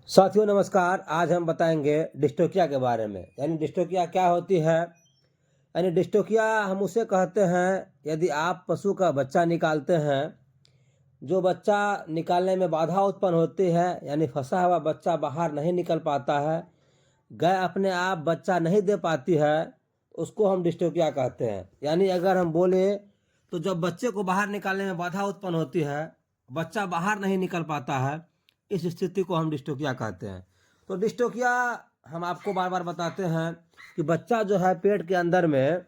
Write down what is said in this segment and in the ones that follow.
साथियों नमस्कार। आज हम बताएंगे डिस्टोकिया के बारे में। यानी डिस्टोकिया क्या होती है। यानी डिस्टोकिया हम उसे कहते हैं यदि आप पशु का बच्चा निकालते हैं, जो बच्चा निकालने में बाधा उत्पन्न होती है, यानी फंसा हुआ बच्चा बाहर नहीं निकल पाता है, गाय अपने आप बच्चा नहीं दे पाती है, उसको हम डिस्टोकिया कहते हैं। यानी अगर हम बोले तो जब बच्चे को बाहर निकालने में बाधा उत्पन्न होती है, बच्चा बाहर नहीं निकल पाता है, इस स्थिति को हम डिस्टोकिया कहते हैं। तो डिस्टोकिया हम आपको बार बार बताते हैं कि बच्चा जो है पेट के अंदर में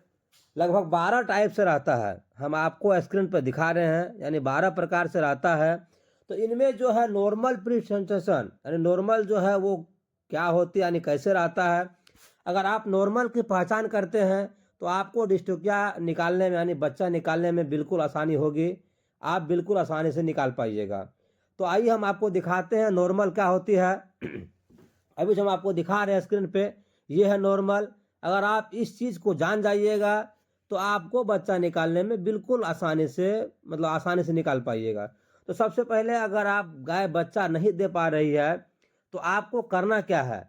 लगभग 12 टाइप से रहता है। हम आपको स्क्रीन पर दिखा रहे हैं, यानी 12 प्रकार से रहता है। तो इनमें जो है नॉर्मल प्री सेंसेशन, यानी नॉर्मल जो है वो क्या होती है, यानी कैसे रहता है। अगर आप नॉर्मल की पहचान करते हैं तो आपको डिस्टोकिया निकालने में, यानी बच्चा निकालने में बिल्कुल आसानी होगी। आप बिल्कुल आसानी से निकाल पाइएगा। तो आइए हम आपको दिखाते हैं नॉर्मल क्या होती है। अभी जो हम आपको दिखा रहे हैं स्क्रीन पे, ये है नॉर्मल। अगर आप इस चीज़ को जान जाइएगा तो आपको बच्चा निकालने में बिल्कुल आसानी से, मतलब आसानी से निकाल पाइएगा। तो सबसे पहले अगर आप गाय बच्चा नहीं दे पा रही है तो आपको करना क्या है।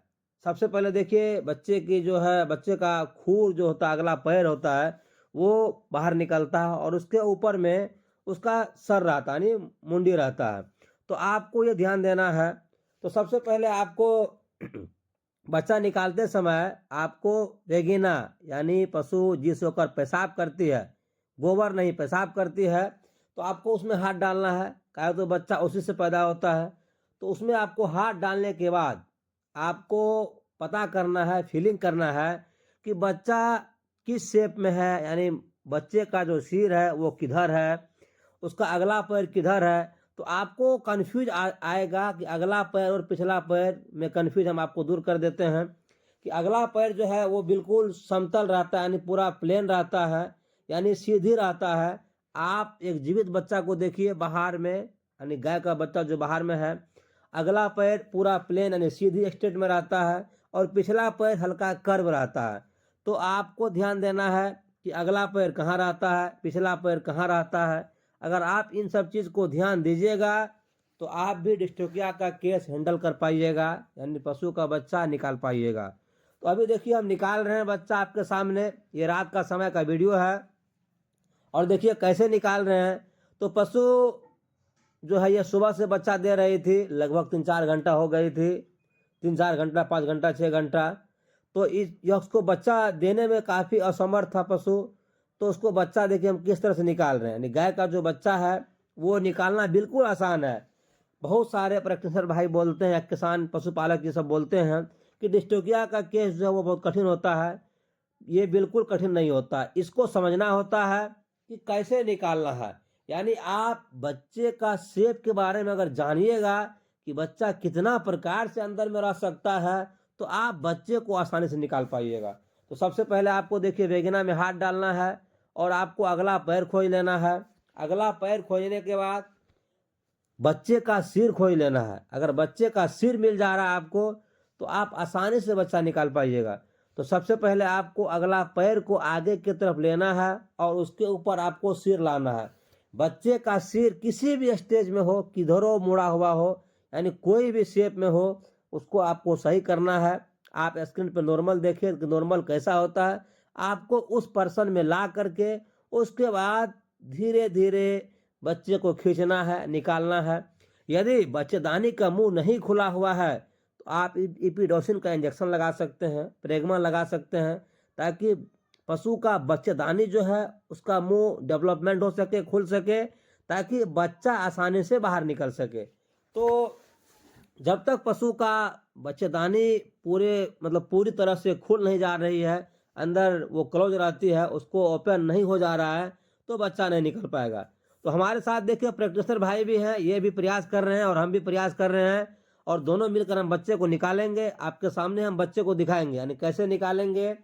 सबसे पहले देखिए, बच्चे की जो है, बच्चे का खूर जो होता है, अगला पैर होता है, वो बाहर निकलता है और उसके ऊपर में उसका सर रहता है, यानी मुंडी रहता है। तो आपको ये ध्यान देना है। तो सबसे पहले आपको बच्चा निकालते समय आपको वेगिना, यानी पशु जिस होकर पेशाब करती है, गोबर नहीं पेशाब करती है, तो आपको उसमें हाथ डालना है। क्या तो बच्चा उसी से पैदा होता है। तो उसमें आपको हाथ डालने के बाद आपको पता करना है, फीलिंग करना है कि बच्चा किस शेप में है, यानी बच्चे का जो सिर है वो किधर है, उसका अगला पैर किधर है। तो आपको कन्फ्यूज आएगा कि अगला पैर और पिछला पैर में कन्फ्यूज हम आपको दूर कर देते हैं कि अगला पैर जो है वो बिल्कुल समतल रहता है, यानी पूरा प्लेन रहता है, यानी सीधी रहता है। आप एक जीवित बच्चा को देखिए बाहर में, यानी गाय का बच्चा जो बाहर में है, अगला पैर पूरा प्लेन यानी सीधी स्टेट में रहता है और पिछला पैर हल्का कर्व रहता है। तो आपको ध्यान देना है कि अगला पैर कहाँ रहता है, पिछला पैर कहाँ रहता है। अगर आप इन सब चीज़ को ध्यान दीजिएगा तो आप भी डिस्टोकिया का केस हैंडल कर पाइएगा, यानी पशु का बच्चा निकाल पाइएगा। तो अभी देखिए हम निकाल रहे हैं बच्चा आपके सामने। ये रात का समय का वीडियो है और देखिए कैसे निकाल रहे हैं। तो पशु जो है ये सुबह से बच्चा दे रही थी, लगभग 3-4 घंटा हो गई थी, 3-4 घंटा, 5 घंटा, 6 घंटा। तो यह उसको बच्चा देने में काफ़ी असमर्थ था पशु। तो उसको बच्चा देखिए हम किस तरह से निकाल रहे हैं। यानी गाय का जो बच्चा है वो निकालना बिल्कुल आसान है। बहुत सारे प्रैक्टिशनर भाई बोलते हैं, किसान पशुपालक ये सब बोलते हैं कि डिस्टोकिया का केस जो है वो बहुत कठिन होता है। ये बिल्कुल कठिन नहीं होता। इसको समझना होता है कि कैसे निकालना है। यानी आप बच्चे का शेप के बारे में अगर जानिएगा कि बच्चा कितना प्रकार से अंदर में रह सकता है, तो आप बच्चे को आसानी से निकाल पाइएगा। तो सबसे पहले आपको देखिए वेगना में हाथ डालना है और आपको अगला पैर खोज लेना है। अगला पैर खोजने के बाद बच्चे का सिर खोज लेना है। अगर बच्चे का सिर मिल जा रहा है आपको तो आप आसानी से बच्चा निकाल पाइएगा। तो सबसे पहले आपको अगला पैर को आगे की तरफ लेना है और उसके ऊपर आपको सिर लाना है। बच्चे का सिर किसी भी स्टेज में हो, किधरों मुड़ा हुआ हो, यानी कोई भी शेप में हो, उसको आपको सही करना है। आप स्क्रीन पर नॉर्मल देखिए कि नॉर्मल कैसा होता है। आपको उस पर्सन में ला करके उसके बाद धीरे धीरे बच्चे को खींचना है, निकालना है। यदि बच्चेदानी का मुंह नहीं खुला हुआ है तो आप इपिडोसिन का इंजेक्शन लगा सकते हैं, प्रेग्मा लगा सकते हैं, ताकि पशु का बच्चेदानी जो है उसका मुंह डेवलपमेंट हो सके, खुल सके, ताकि बच्चा आसानी से बाहर निकल सके। तो जब तक पशु का बच्चेदानी पूरे, मतलब पूरी तरह से खुल नहीं जा रही है, अंदर वो क्लोज रहती है, उसको ओपन नहीं हो जा रहा है, तो बच्चा नहीं निकल पाएगा। तो हमारे साथ देखिए प्रैक्टिसर भाई भी हैं, ये भी प्रयास कर रहे हैं और हम भी प्रयास कर रहे हैं और दोनों मिलकर हम बच्चे को निकालेंगे। आपके सामने हम बच्चे को दिखाएंगे, यानी कैसे निकालेंगे।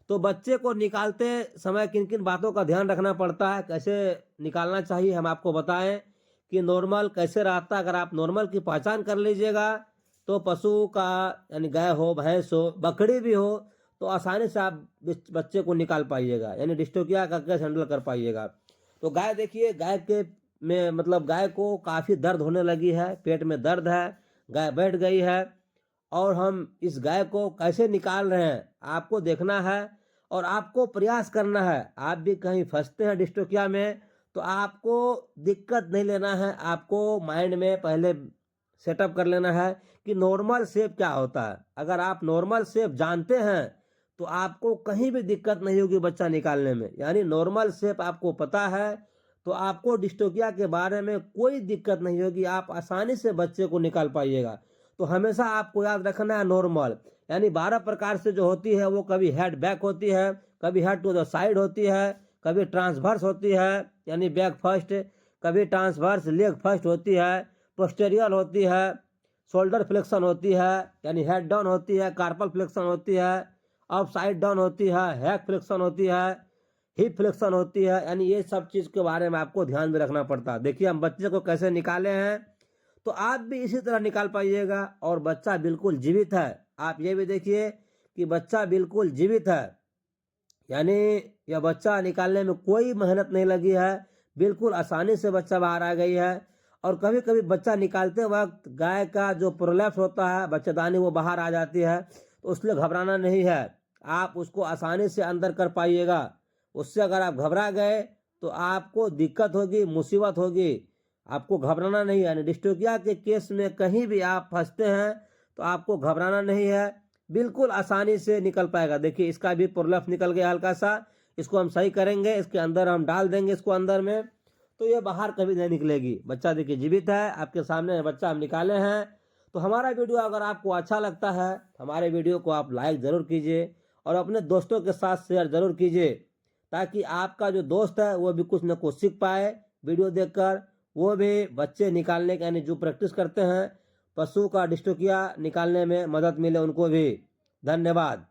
तो बच्चे को निकालते समय किन किन बातों का ध्यान रखना पड़ता है, कैसे निकालना चाहिए, हम आपको बताएं कि नॉर्मल कैसे रहता है। अगर आप नॉर्मल की पहचान कर लीजिएगा तो पशु का, यानी गाय हो, भैंस हो, बकरी भी हो, तो आसानी से आप बच्चे को निकाल पाइएगा, यानी डिस्टोकिया का केस हैंडल कर पाइएगा। तो गाय देखिए, गाय के में मतलब गाय को काफ़ी दर्द होने लगी है, पेट में दर्द है, गाय बैठ गई है। और हम इस गाय को कैसे निकाल रहे हैं आपको देखना है और आपको प्रयास करना है। आप भी कहीं फंसते हैं डिस्टोकिया में तो आपको दिक्कत नहीं लेना है, आपको माइंड में पहले सेटअप कर लेना है कि नॉर्मल शेप क्या होता है। अगर आप नॉर्मल शेप जानते हैं तो आपको कहीं भी दिक्कत नहीं होगी बच्चा निकालने में। यानी नॉर्मल शेप आपको पता है तो आपको डिस्टोकिया के बारे में कोई दिक्कत नहीं होगी, आप आसानी से बच्चे को निकाल पाइएगा। तो हमेशा आपको याद रखना है नॉर्मल, यानी 12 प्रकार से जो होती है वो कभी हेड बैक होती है, कभी हेड टू द साइड होती है, कभी ट्रांसवर्स होती है यानी बैक फर्स्ट, कभी ट्रांसवर्स लेग फर्स्ट होती है, पोस्टेरियर होती है, शोल्डर फ्लेक्शन होती है यानी हेड डाउन होती है, कार्पल फ्लेक्शन होती है, अप साइड डाउन होती है, हैक फ्लेक्शन होती है, हिप फ्लेक्शन होती है। यानी ये सब चीज़ के बारे में आपको ध्यान में रखना पड़ता है। देखिए हम बच्चे को कैसे निकाले हैं तो आप भी इसी तरह निकाल पाइएगा और बच्चा बिल्कुल जीवित है। आप ये भी देखिए कि बच्चा बिल्कुल जीवित है, यानी यह बच्चा निकालने में कोई मेहनत नहीं लगी है, बिल्कुल आसानी से बच्चा बाहर आ गई है। और कभी कभी बच्चा निकालते वक्त गाय का जो प्रोलैप्स होता है बच्चेदानी वो बाहर आ जाती है, तो उसलिए घबराना नहीं है, आप उसको आसानी से अंदर कर पाइएगा। उससे अगर आप घबरा गए तो आपको दिक्कत होगी, मुसीबत होगी, आपको घबराना नहीं है। यानी डिस्टोकिया के केस में कहीं भी आप फंसते हैं तो आपको घबराना नहीं है, बिल्कुल आसानी से निकल पाएगा। देखिए इसका भी प्रोलैप्स निकल गया हल्का सा, इसको हम सही करेंगे, इसके अंदर हम डाल देंगे इसको अंदर में, तो ये बाहर कभी नहीं निकलेगी। बच्चा देखिए जीवित है, आपके सामने बच्चा हम निकाले हैं। तो हमारा वीडियो अगर आपको अच्छा लगता है हमारे वीडियो को आप लाइक ज़रूर कीजिए और अपने दोस्तों के साथ शेयर ज़रूर कीजिए, ताकि आपका जो दोस्त है वो भी कुछ न कुछ सीख पाए वीडियो देखकर, वो भी बच्चे निकालने के यानी जो प्रैक्टिस करते हैं पशु का डिस्टोकिया निकालने में मदद मिले उनको भी। धन्यवाद।